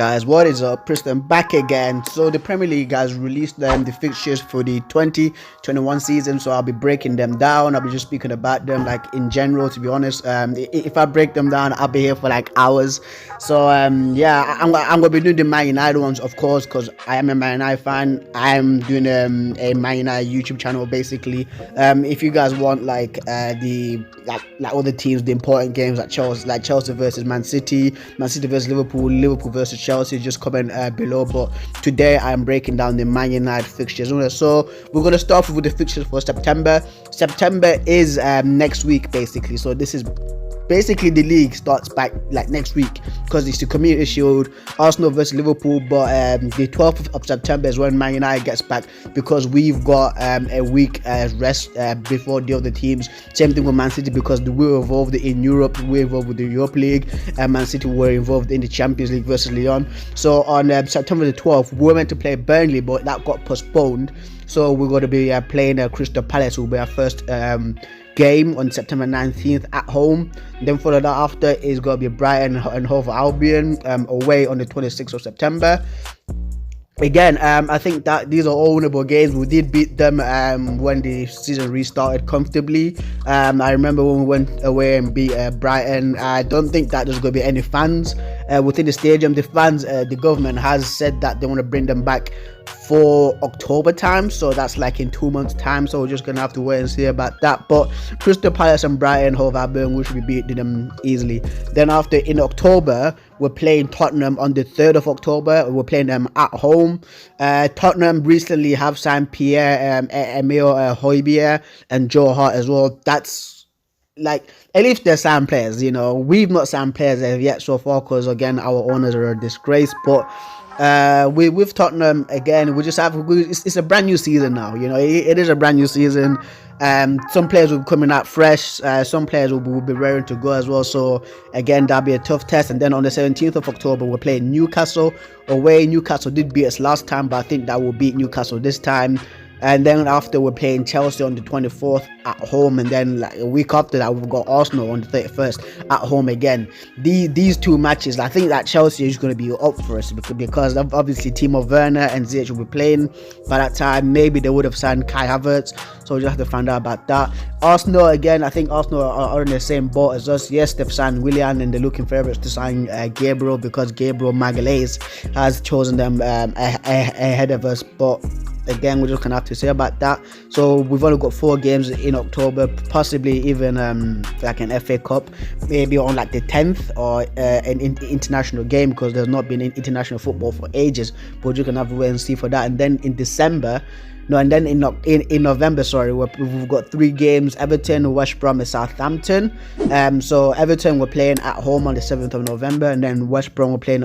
Guys, what is up? Preston back again. So the Premier League has released the fixtures for the 2021 season, so I'll be breaking them down. I'll be just speaking about them like in general, to be honest. If I break them down, I'll be here for like hours. So yeah, I'm gonna be doing the Man United ones, of course, because I am a Man United fan. I'm doing a Man United YouTube channel basically. If you guys want like all the teams, the important games like Chelsea versus Man City versus Liverpool versus Chelsea, just comment below. But today I'm breaking down the Man United fixtures. So we're gonna start with the fixtures for September. September is next week basically. So this is basically the league starts back like next week because it's the Community Shield, Arsenal versus Liverpool. But the 12th of September is when Man United gets back, because we've got a week rest before the other teams. Same thing with Man City, because we're involved in Europe, we're involved with the Europa League, and Man City were involved in the Champions League versus Lyon. So on September the 12th, we were meant to play Burnley, but that got postponed. So we're going to be playing Crystal Palace, will be our first game on September 19th at home. Then follow that after is going to be Brighton and Hove Albion away on the 26th of September. Again, I think that these are all winnable games. We did beat them when the season restarted comfortably. I remember when we went away and beat Brighton. I don't think that there's going to be any fans within the stadium. The fans, the government has said that they want to bring them back for October time, so that's like in 2 months time. So we're just gonna have to wait and see about that. But Crystal Palace and Brighton, Hove Albion, we should be beating them easily. Then after, in October, we're playing Tottenham on the 3rd of October. We're playing them at home. Tottenham recently have signed Pierre-Emile Højbjerg and Joe Hart as well. That's like, at least they're signed players, you know. We've not signed players as yet so far, because again, our owners are a disgrace. But with Tottenham, again, we just have, it's a brand new season now, you know. It is a brand new season. Some players will be coming out fresh, some players will be raring to go as well. So again, that'll be a tough test. And then on the 17th of October, we're playing Newcastle away. Newcastle did beat us last time, but I think that will beat Newcastle this time. And then after, we're playing Chelsea on the 24th at home. And then like a week after that, we've got Arsenal on the 31st at home again. These two matches, I think that Chelsea is going to be up for us, because obviously Timo Werner and Ziyech will be playing by that time. Maybe they would have signed Kai Havertz, so we'll just have to find out about that. Arsenal, again, I think Arsenal are in the same boat as us. Yes, they've signed Willian and they're looking favourites to sign Gabriel, because Gabriel Magalhaes has chosen them ahead of us. But again, we're just gonna have to say about that. So we've only got 4 games in October, possibly even like an FA Cup, maybe on like the 10th, or an international game, because there's not been international football for ages. But we're just gonna have to wait and see for that. And then in November, sorry, we've got 3 games: Everton, West Brom and Southampton. So Everton, we're playing at home on the 7th of November, and then West Brom, we're playing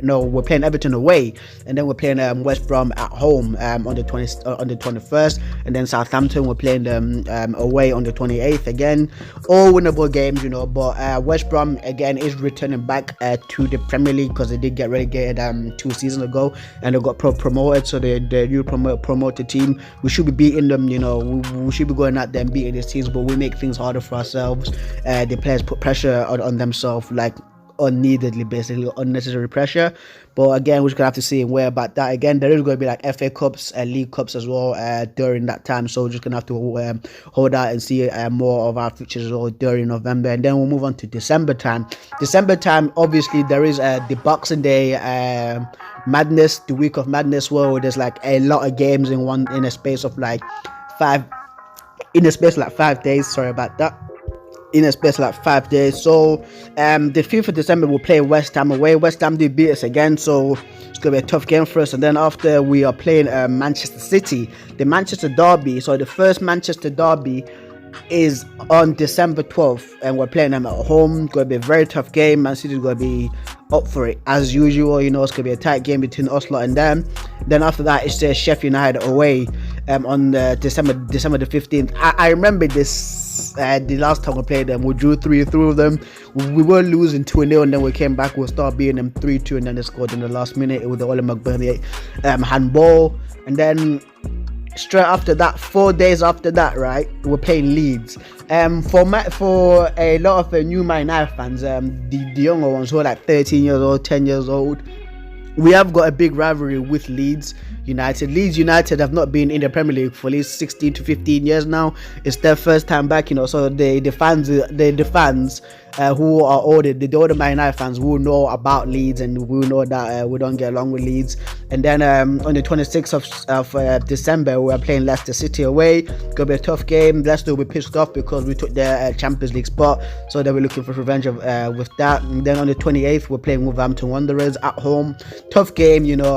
we're playing Everton away, and then we're playing West Brom at home on the 21st, and then Southampton, we're playing them away on the 28th. Again, all winnable games, you know. But West Brom again is returning back to the Premier League, because they did get relegated 2 seasons ago, and they got promoted. So the new promoted team, we should be beating them, you know. We should be going out there and beating these teams, but we make things harder for ourselves. The players put pressure on themselves, like unneededly, basically unnecessary pressure. But again, we're just gonna have to see where about that. Again, there is going to be like FA Cups and League Cups as well during that time, so we're just gonna have to hold out and see more of our fixtures as well during November. And then we'll move on to December time. Obviously there is the Boxing Day madness, the week of madness, where there's like a lot of games in a space of like 5 days. Sorry about that. In a space like 5 days. So the 5th of December, we'll play West Ham away. West Ham did beat us again, so it's gonna be a tough game for us. And then after, we are playing Manchester City, the Manchester Derby. So the first Manchester Derby is on December 12th, and we're playing them at home. It's gonna be a very tough game. Man City is gonna be up for it as usual, you know. It's gonna be a tight game between us lot and them. Then after that, it's Sheffield United away on December the 15th. I remember this. The last time we played them, we drew 3-3 of them. We were losing 2-0, and then we came back. We'll start beating them 3-2, and then they scored in the last minute with the Oli McBurney handball. And then straight after that, 4 days after that, right, we're playing Leeds. For a lot of new Man United fans, the younger ones who are like 13 years old, 10 years old, we have got a big rivalry with Leeds United. Leeds United have not been in the Premier League for at least 16 to 15 years now. It's their first time back, so the fans who are older, the older Man United fans will know about Leeds, and will know that we don't get along with Leeds. And then on the 26th of December, we're playing Leicester City away. Gonna be a tough game. Leicester will be pissed off because we took their Champions League spot, so they were looking for revenge with that. And then on the 28th, we're playing Wolverhampton Wanderers at home. Tough game, Nuno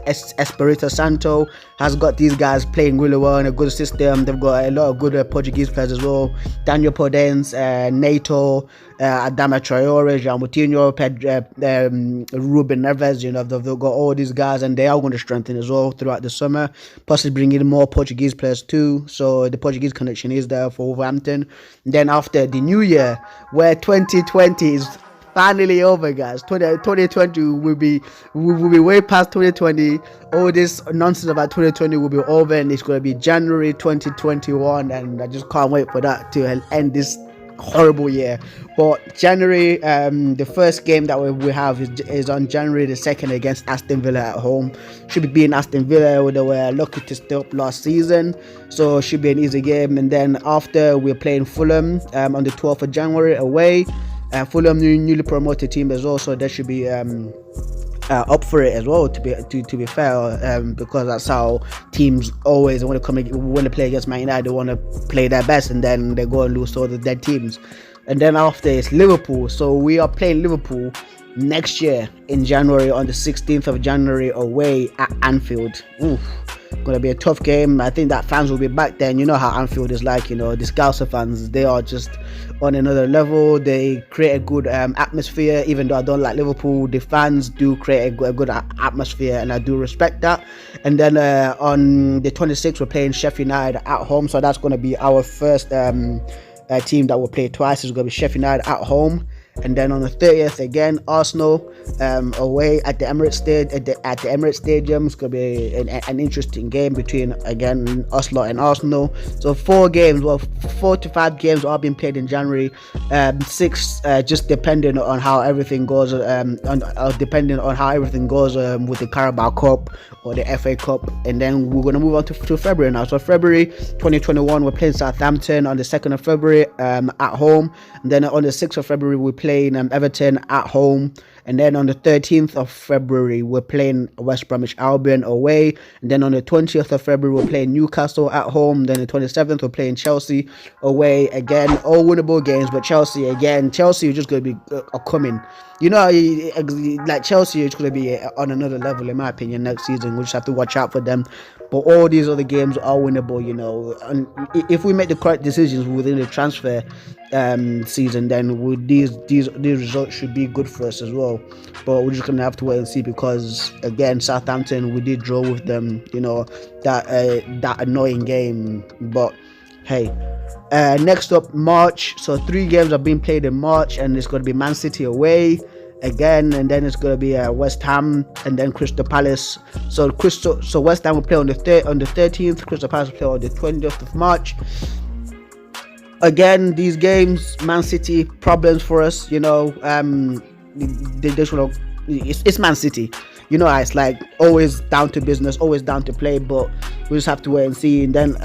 Espirito Santo has got these guys playing really well in a good system. They've got a lot of good Portuguese players as well. Daniel Podence, Neto, Adama Traore, João Moutinho, Ruben Neves. They've got all these guys, and they are going to strengthen as well throughout the summer. Possibly bring in more Portuguese players too. So the Portuguese connection is there for Wolverhampton. And then after the new year, where 2020 is finally over, guys. 2020 will be way past 2020. All this nonsense about 2020 will be over, and it's going to be January 2021, and I just can't wait for that to end this horrible year. But January, the first game that we have is on January the 2nd against Aston Villa at home. Should be beating Aston Villa. They were lucky to stay up last season, so it should be an easy game. And then after, we're playing Fulham on the 12th of January away. Fulham, newly promoted team as well, so they should be up for it as well. To be fair, because that's how teams always want to play against Man United. They want to play their best, and then they go and lose to all the dead teams. And then after, it's Liverpool. So we are playing Liverpool next year in January on the 16th of January away at Anfield. Gonna be a tough game. I think that fans will be back then. You know how Anfield is like. The Scouser fans, they are just on another level. They create a good atmosphere. Even though I don't like Liverpool, the fans do create a good atmosphere, and I do respect that. And then on the 26th, we're playing Sheffield United at home. So that's gonna be our first team that will play twice. Is gonna be Sheffield United at home. And then on the 30th, again, Arsenal away at the Emirates Stadium. It's going to be an interesting game between, again, Oslo and Arsenal. So 4 to 5 games are being played in January. 6 just depending on how everything goes. Depending on how everything goes with the Carabao Cup or the FA Cup. And then we're going to move on to February now. So February 2021, we're playing Southampton on the 2nd of February at home. And then on the 6th of February, we're playing Everton at home. And then on the 13th of February, we're playing West Bromwich Albion away. And then on the 20th of February, we're playing Newcastle at home. Then the 27th, we're playing Chelsea away. Again, all winnable games, but Chelsea is just going to be coming. Like Chelsea is going to be on another level, in my opinion, next season. We just have to watch out for them. But all these other games are winnable, and if we make the correct decisions within the transfer season, then these results should be good for us as well. But we're just gonna have to wait and see, because again, Southampton, we did draw with them, that annoying game. But hey, next up, March. So 3 games are being played in March, and it's going to be Man City away again, and then it's going to be West Ham, and then Crystal Palace. So West Ham will play on the 13th. Crystal Palace will play on the 20th of March. Again, these games, Man City, problems for us. They just want to. It's Man City. It's like always down to business, always down to play, but we just have to wait and see. And then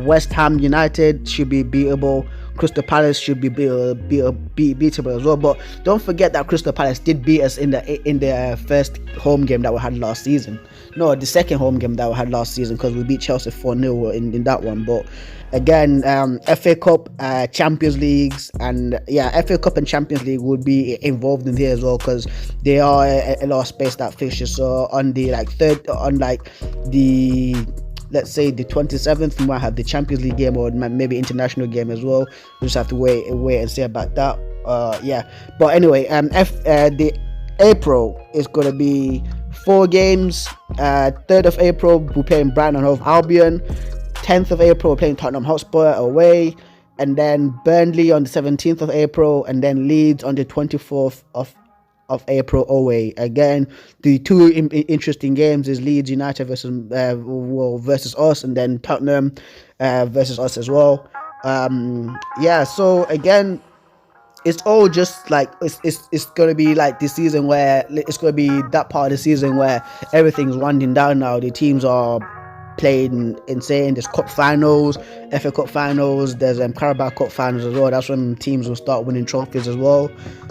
West Ham United should be beatable. Crystal Palace should be beatable as well. But don't forget that Crystal Palace did beat us in the first home game that we had last season. No, the second home game that we had last season, because we beat Chelsea 4-0 in that one. But again, FA Cup, Champions Leagues, and FA Cup and Champions League would be involved in here as well, because they are a lot of spaced out fixtures. So on the let's say the 27th, we might have the Champions League game, or maybe international game as well. We just have to wait and see about that. But anyway, the April is going to be 4 games. 3rd of April, we're playing Brighton and Hove Albion. 10th of April, we're playing Tottenham Hotspur away. And then Burnley on the 17th of April. And then Leeds on the 24th of April away. Again, the two interesting games is Leeds United versus us, and then Tottenham versus us as well. Yeah, so again, it's all just like it's gonna be like the season where it's gonna be that part of the season where everything's winding down now. The teams are playing insane. There's cup finals, FA Cup finals, there's Carabao Cup finals as well. That's when teams will start winning trophies as well.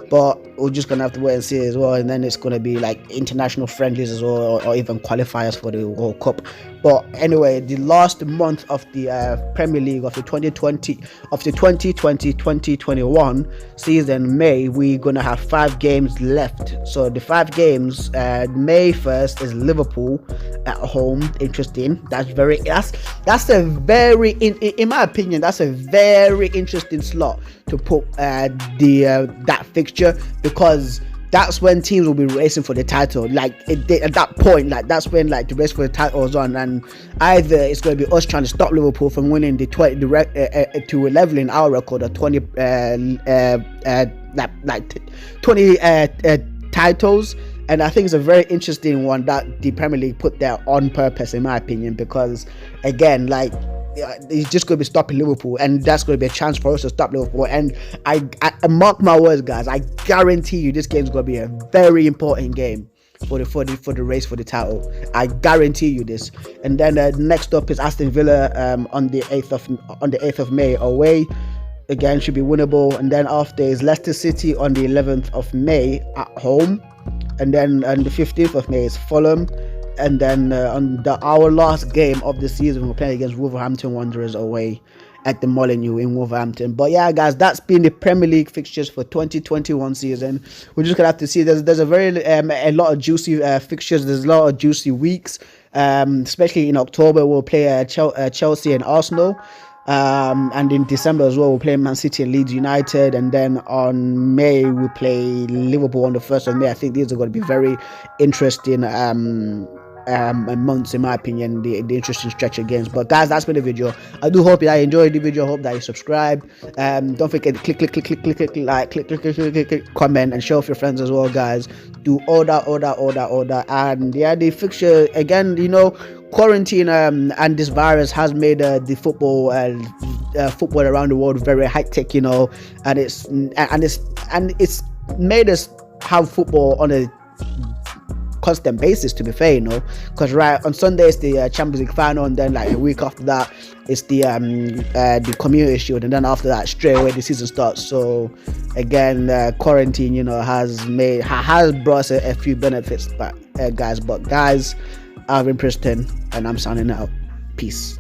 But we're just gonna have to wait and see as well, and then it's gonna be like international friendlies as well, or even qualifiers for the World Cup. But anyway, the last month of the Premier League of the 2020-2021 season, May, we're gonna have 5 games left. So the 5 games, May 1st is Liverpool at home. Interesting. That's a very in my opinion, that's a very interesting slot to put that fixture, because that's when teams will be racing for the title. Like at that point, like that's when like the race for the title is on, and either it's going to be us trying to stop Liverpool from winning to leveling our record of 20 titles. And I think it's a very interesting one that the Premier League put there on purpose, in my opinion, because again, like, it's just going to be stopping Liverpool, and that's going to be a chance for us to stop Liverpool. And I mark my words, guys, I guarantee you this game is going to be a very important game for the race for the title. I guarantee you this. And then next up is Aston Villa on the 8th of May away. Again, should be winnable. And then after is Leicester City on the 11th of May at home. And then on the 15th of May is Fulham. And then on our last game of the season, we're playing against Wolverhampton Wanderers away at the Molineux in Wolverhampton. But yeah, guys, that's been the Premier League fixtures for 2021 season. We're just gonna have to see. There's a very a lot of juicy fixtures. There's a lot of juicy weeks. Especially in October, we'll play Chelsea and Arsenal. And in December as well, we'll play Man City and Leeds United. And then on May, we'll play Liverpool on the 1st of May. I think these are going to be very interesting months, in my opinion, the interesting stretch of games. But guys, that's been the video. I do hope that you enjoyed the video. I hope that you subscribe. Don't forget to click like, click, comment, and share with your friends as well, guys. Do order. And yeah, the fixture again, quarantine and this virus has made the football around the world very high tech, and it's made us have football on a constant basis, to be fair, because right on Sunday it's the Champions League final, and then like a week after that it's the Community Shield, and then after that straight away the season starts. So again, quarantine has brought us a few benefits, but guys, I've been Preston and I'm signing out. Peace.